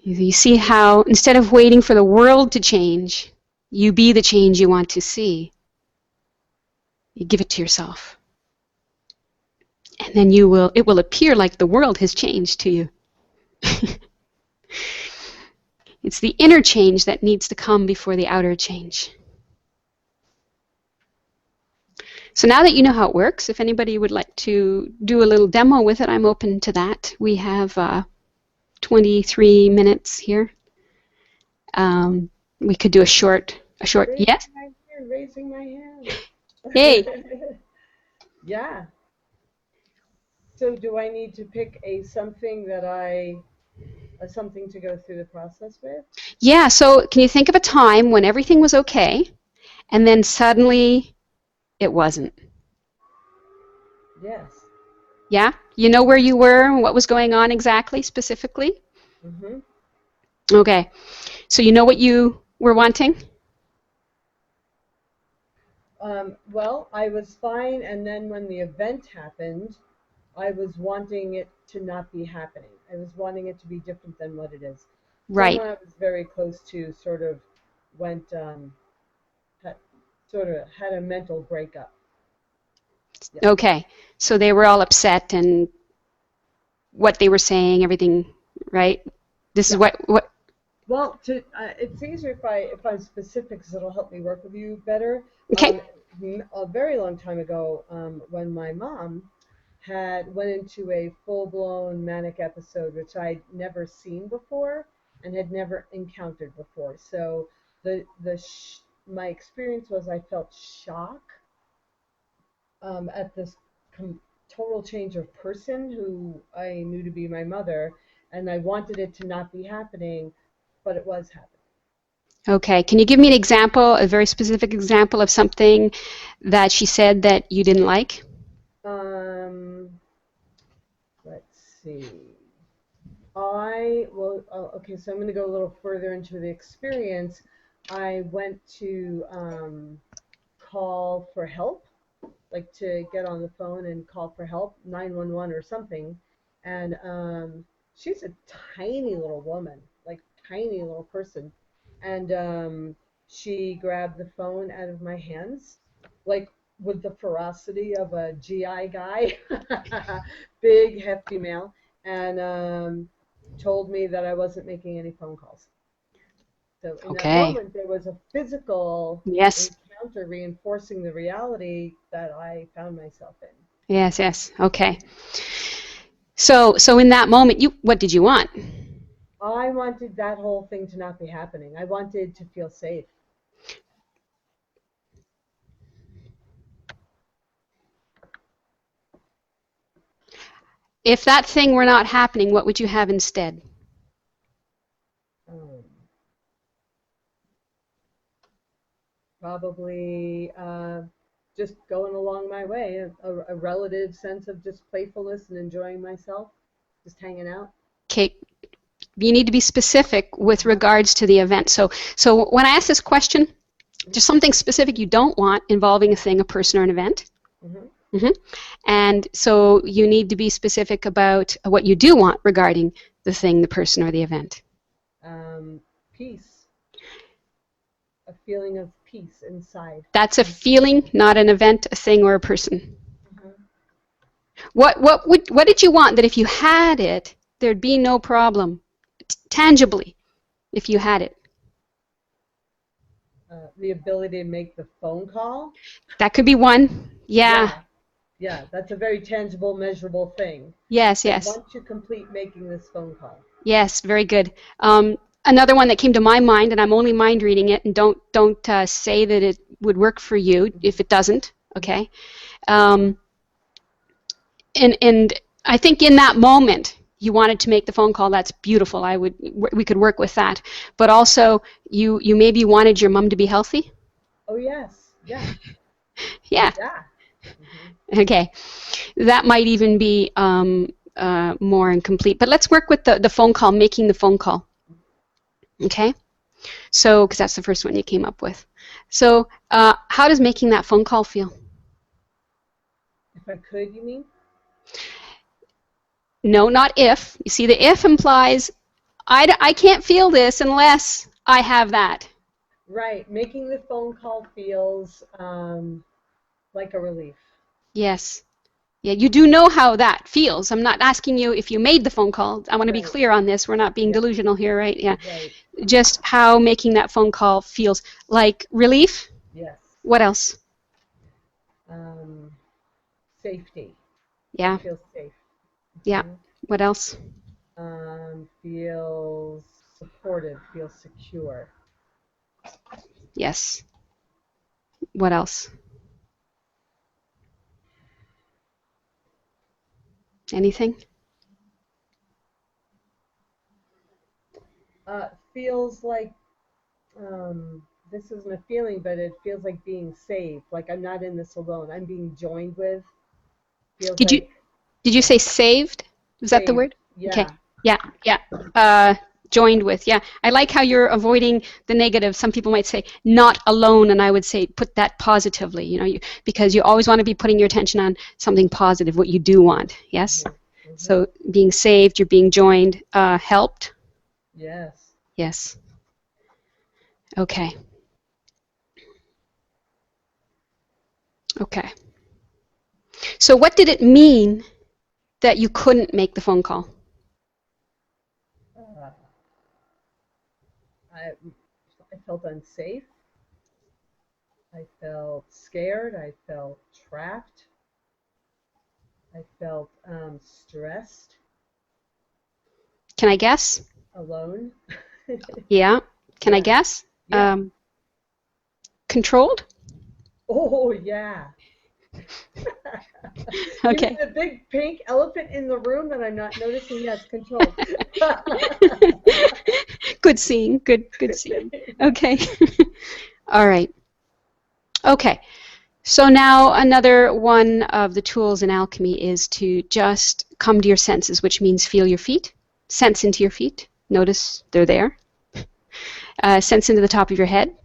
You see how instead of waiting for the world to change, you be the change you want to see. You give it to yourself. And then it will appear like the world has changed to you. It's the inner change that needs to come before the outer change. So now that you know how it works, if anybody would like to do a little demo with it, I'm open to that. We have 23 minutes here. We could do a short, yes? Raising my hand. Hey. Yeah. So do I need to pick something to go through the process with? Yeah, so can you think of a time when everything was okay and then suddenly it wasn't? Yes. Yeah? You know where you were and what was going on exactly, specifically? Mm-hmm. Okay. So you know what you were wanting? Well, I was fine, and then when the event happened, I was wanting it to not be happening. I was wanting it to be different than what it is. Right. Someone I was very close to sort of had a mental breakup. Yeah. Okay. So they were all upset and what they were saying, everything, right? This is what. Well, it's easier if I'm specific because it'll help me work with you better. Okay. A very long time ago, when my mom went into a full-blown manic episode, which I'd never seen before and had never encountered before. So my experience was I felt shock at this total change of person who I knew to be my mother, and I wanted it to not be happening, but it was happening. Okay. Can you give me an example, a very specific example of something that she said that you didn't like? Let's see. Okay, so I'm going to go a little further into the experience. I went to call for help, like to get on the phone and call for help, 911 or something. And she's a tiny little woman, like tiny little person. And she grabbed the phone out of my hands, like with the ferocity of a GI guy, big, hefty male, and told me that I wasn't making any phone calls. So in that moment, there was a physical encounter reinforcing the reality that I found myself in. Yes, yes. Okay. So in that moment, what did you want? I wanted that whole thing to not be happening. I wanted to feel safe. If that thing were not happening, what would you have instead? Probably just going along my way, a relative sense of just playfulness and enjoying myself, just hanging out. Okay, you need to be specific with regards to the event. So when I ask this question, there's something specific you don't want involving a thing, a person, or an event. Mm-hmm. Mm-hmm. And so you need to be specific about what you do want regarding the thing, the person, or the event. Peace. A feeling of peace inside. That's a feeling, not an event, a thing, or a person. Mm-hmm. What did you want that if you had it, there'd be no problem, tangibly, if you had it? The ability to make the phone call. That could be one. Yeah, that's a very tangible, measurable thing. Yes. Once you complete making this phone call. Yes, very good. Another one that came to my mind, and I'm only mind reading it, and don't say that it would work for you if it doesn't. Okay. And I think in that moment you wanted to make the phone call. That's beautiful. We could work with that. But also you maybe wanted your mom to be healthy. Oh yes. Yeah. Yeah. Mm-hmm. Okay. That might even be more incomplete. But let's work with the phone call, making the phone call. Okay? So, because that's the first one you came up with. So, how does making that phone call feel? If I could, you mean? No, not if. You see, the if implies I can't feel this unless I have that. Right. Making the phone call feels like a relief. Yes. Yeah, you do know how that feels. I'm not asking you if you made the phone call. I want to be Right. clear on this. We're not being Yep. delusional here, right? Yeah. Right. Just how making that phone call feels. Like relief? Yes. What else? Um, Safety. Yeah. It feels safe. Yeah. Hmm. What else? Feels supported. Feels secure. Yes. What else? Anything? Feels like this isn't a feeling, but it feels like being saved. Like I'm not in this alone. I'm being joined with. Feels Did you like, did you yeah, say saved? Was that the saved. word? Okay. Yeah. Yeah. Yeah. Uh, joined with. Yeah. I like how you're avoiding the negative. Some people might say not alone, and I would say put that positively. Because you always want to be putting your attention on something positive, what you do want. Yes. Hmm. Hmm. So being saved, you're being joined, helped. Yes. Yes. Okay. Okay. So what did it mean that you couldn't make the phone call? Uh, I I felt unsafe. I felt scared. I felt trapped. I felt stressed, Can I guess? alone. Yeah. Can I Yeah. guess? Yeah. Controlled? Oh, yeah. You mean Okay. the big pink elephant in the room that I'm not noticing? Yes, control. Good seeing. Good seeing. Okay. All right. Okay. So now another one of the tools in alchemy is to just come to your senses, which means feel your feet, sense into your feet. Notice they're there. Sense into the top of your head.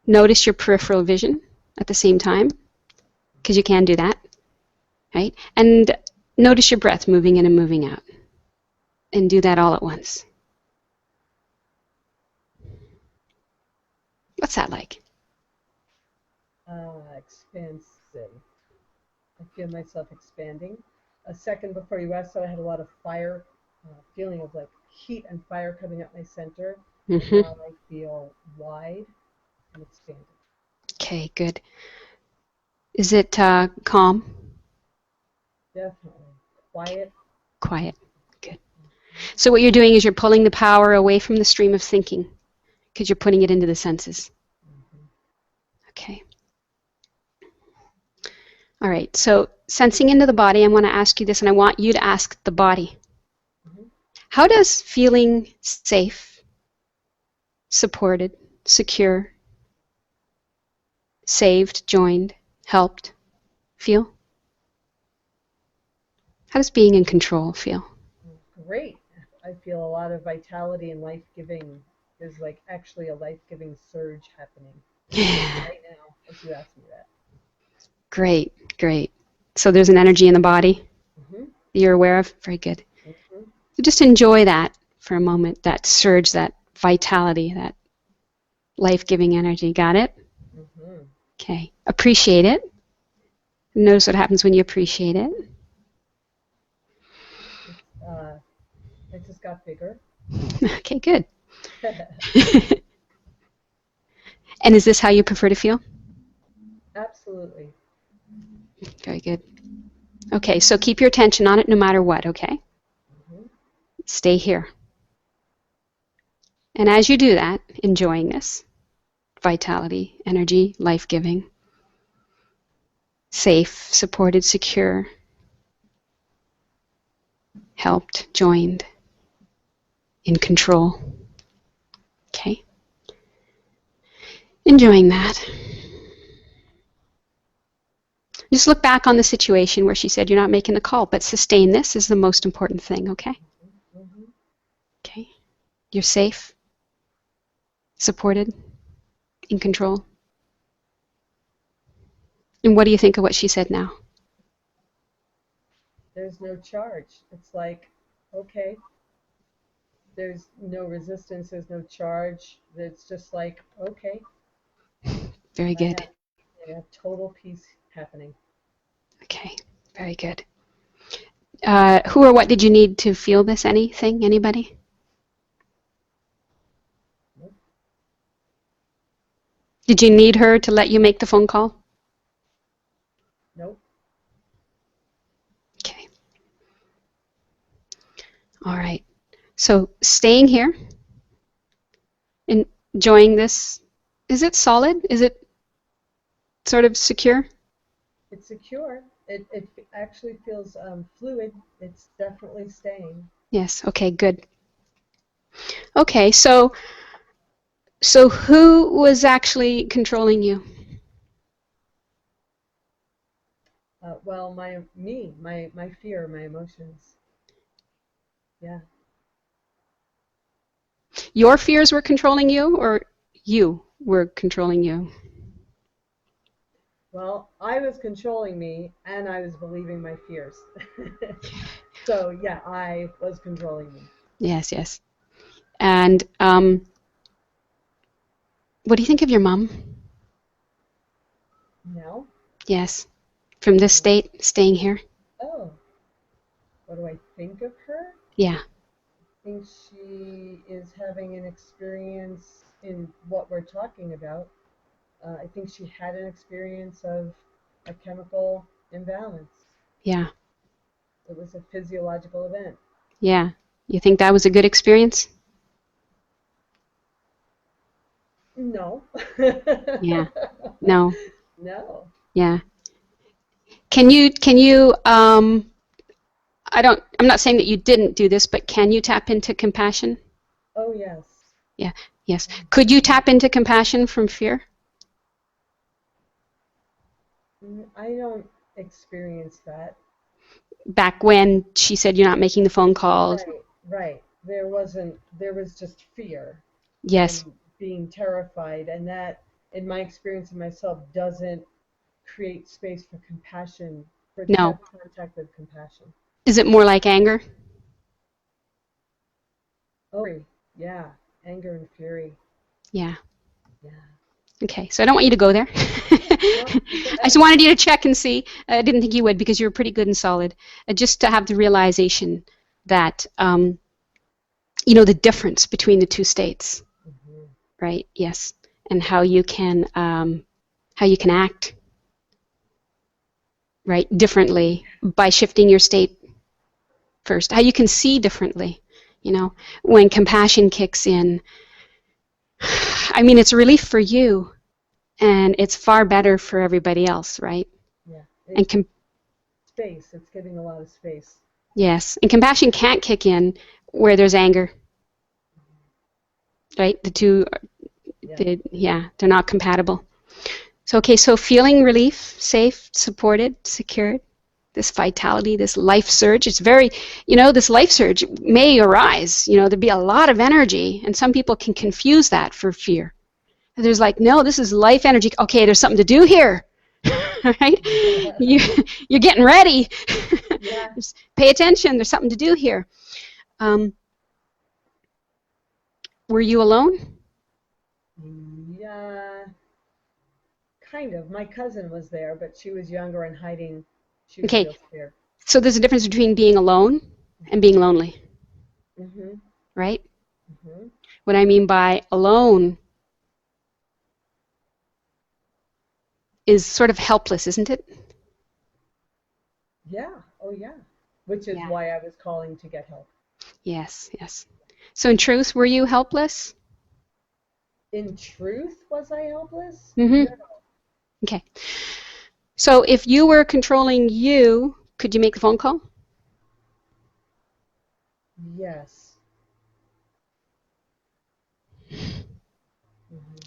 Notice your peripheral vision at the same time, because you can do that, right? And notice your breath moving in and moving out. And do that all at once. What's that like? Expansive. I feel myself expanding. A second before you asked that, I had a lot of fire, feeling of like heat and fire coming up my center. And Mm-hmm. now I feel wide and expanded. Okay, good. Is it calm? Definitely. Quiet. Quiet. Good. So what you're doing is you're pulling the power away from the stream of thinking because you're putting it into the senses. Mm-hmm. Okay. All right. So sensing into the body, I want to ask you this, and I want you to ask the body. Mm-hmm. How does feeling safe, supported, secure, saved, joined, helped feel? How does being in control feel? Great. I feel a lot of vitality and life giving. There's like actually a life giving surge happening right now as you ask me that. Great, great. So there's an energy in the body Mm-hmm. that you're aware of? Very good. Mm-hmm. So just enjoy that for a moment, that surge, that vitality, that life-giving energy. Got it? Mm-hmm. Okay. Appreciate it. Notice what happens when you appreciate it. It's, it just got bigger. Okay, good. And is this how you prefer to feel? Absolutely. Very good. Okay, so keep your attention on it no matter what, okay? Mm-hmm. Stay here. And as you do that, enjoying this vitality, energy, life-giving, safe, supported, secure, helped, joined, in control. Okay? Enjoying that. Just look back on the situation where she said you're not making the call, but sustain this is the most important thing, okay? Mm-hmm. Okay. You're safe, supported, in control. And what do you think of what she said now? There's no charge. It's like, okay, there's no resistance, there's no charge. It's just like, okay, Very I good. have, I have total peace happening. Okay, very good. Who or what did you need to feel this? Anything? Anybody? Nope. Did you need her to let you make the phone call? Nope. Okay. All right. So staying here, enjoying this. Is it solid? Is it sort of secure? It's secure. It actually feels fluid. It's definitely staying. Yes. Okay, good. Okay, so who was actually controlling you? Well, my fear, my emotions. Yeah. Your fears were controlling you, or you were controlling you? Well, I was controlling me and I was believing my fears. So, yeah, I was controlling me. Yes, yes. And what do you think of your mom? Now, Yes. From this uh, state, staying here? oh, what do I think of her? Yeah, I think she is having an experience in what we're talking about. I think she had an experience of a chemical imbalance. yeah, It was a physiological event. yeah. You think that was a good experience? No. Yeah. No. No. Yeah. Can you I'm not saying that you didn't do this, but can you tap into compassion? Oh, yes. Yeah. Yes. Oh, Could you tap into compassion from fear? I don't experience that. Back when she said you're not making the phone calls. Right, right. There was just fear Yes. and being terrified, and that, in my experience of myself, doesn't create space for compassion, to No. have contact with compassion. Is it more like anger? Oh, yeah, anger and fury. Yeah. Yeah. Okay. So I don't want you to go there. No. I just wanted you to check and see. I didn't think you would because you were pretty good and solid. Just to have the realization that, the difference between the two states, Mhm. right? Yes. And how you can act, right, differently by shifting your state first. How you can see differently, when compassion kicks in. I mean, it's relief for you, and it's far better for everybody else, right? Yeah. And Space. It's giving a lot of space. yes, and compassion can't kick in where there's anger, right? The two, Yeah. yeah, they're not compatible. So, okay, so feeling relief, safe, supported, secured, this vitality, this life surge. It's very, this life surge may arise. There'd be a lot of energy, and some people can confuse that for fear. There's like, no, this is life energy. Okay, there's something to do here, right? You, you're getting ready. Yeah. Just pay attention. There's something to do here. Um, were you alone? Yeah. Kind of. My cousin was there, but she was younger and hiding. She was Okay, real scared. so there's a difference between being alone and being lonely, Mhm. right? Mhm. What I mean by alone is sort of helpless, isn't it? Yeah. Oh, yeah. Which is Yeah. why I was calling to get help. Yes, yes. So in truth, were you helpless? In truth, was I helpless? Mm-hmm. No. Okay. So if you were controlling you, could you make the phone call? Yes. Mhm.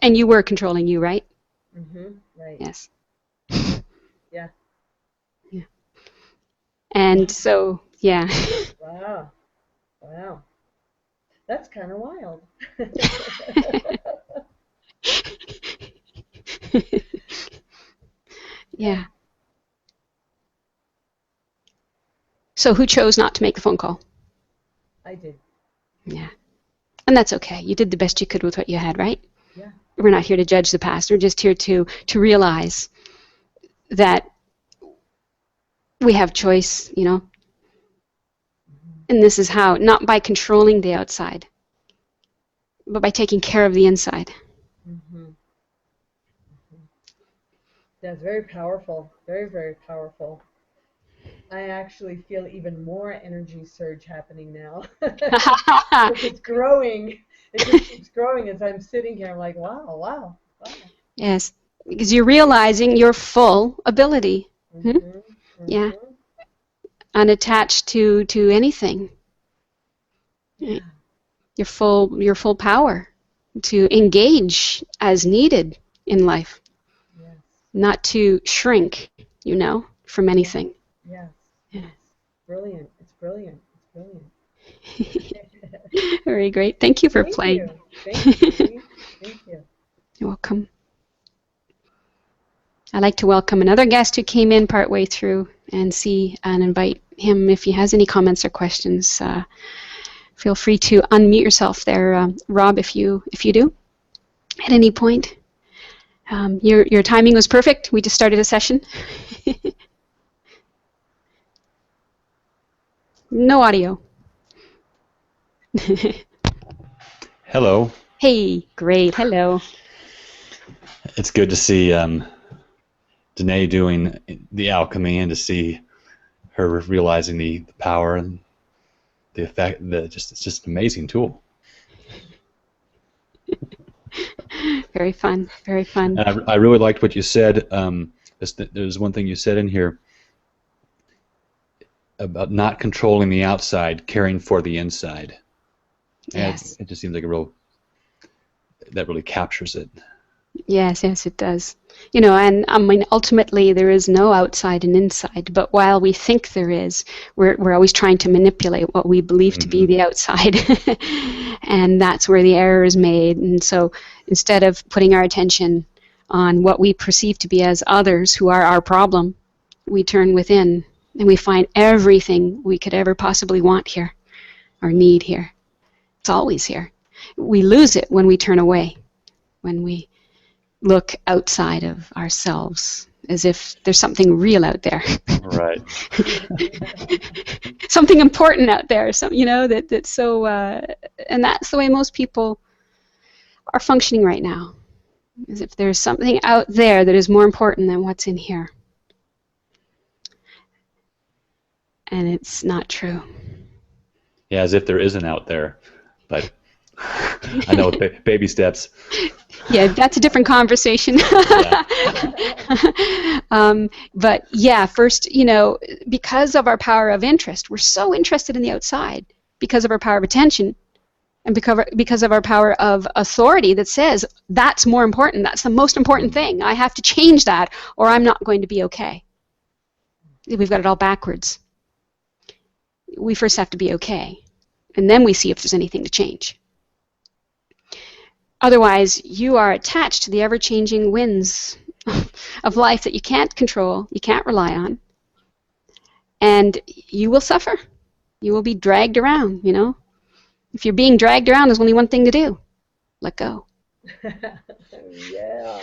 And you were controlling you, right? Mhm. Right. Yes. Yeah. Yeah. And so, yeah. Wow. Wow. That's kind of wild. Yeah, Yeah. So who chose not to make the phone call? I did. Yeah. And that's okay. You did the best you could with what you had, right? Yeah. We're not here to judge the past. We're just here to realize that we have choice, you know. And this is how, not by controlling the outside, but by taking care of the inside. Mm-hmm. That's very powerful. Very, very powerful. I actually feel even more energy surge happening now. It's growing. It just keeps growing as I'm sitting here. I'm like, wow, wow, wow. Yes, because you're realizing your full ability. Mm-hmm. Mm-hmm. Yeah, unattached to anything. Yeah. Your full power to engage as needed in life, Yes. not to shrink, you know, from anything. Yes. Yes. Brilliant. It's brilliant. It's brilliant. Very great. Thank you for Thank playing. you. Thank you, Judy. Thank you. You're welcome. I'd like to welcome another guest who came in partway through and invite him if he has any comments or questions. Feel free to unmute yourself there, Rob, if you do at any point. Your timing was perfect. We just started a session. No audio. Hello. Hey, great. Hello. It's good to see Danae doing the alchemy and to see her realizing the power and the effect. It's just an amazing tool. Very fun. Very fun. And I really liked what you said. There's one thing you said in here about not controlling the outside, caring for the inside. And Yes. it just seems like that really captures it. Yes, it does. You know, and I mean, ultimately, there is no outside and inside. But while we think there is, we're always trying to manipulate what we believe to be the outside, and that's where the error is made. And so, instead of putting our attention on what we perceive to be as others who are our problem, we turn within and we find everything we could ever possibly want here or need here. It's always here. We lose it when we turn away, when we look outside of ourselves as if there's something real out there. Right. Something important out there, that's so, and that's the way most people are functioning right now, as if there's something out there that is more important than what's in here. And it's not true. Yeah, as if there isn't out there, but I know baby steps. Yeah, that's a different conversation. But yeah, first, because of our power of interest, we're so interested in the outside because of our power of attention and because of our power of authority that says that's more important, that's the most important thing. I have to change that or I'm not going to be okay. We've got it all backwards. We first have to be okay, and then we see if there's anything to change. Otherwise, you are attached to the ever-changing winds of life that you can't control, you can't rely on, and you will suffer. You will be dragged around, If you're being dragged around, there's only one thing to do. Let go. Yeah.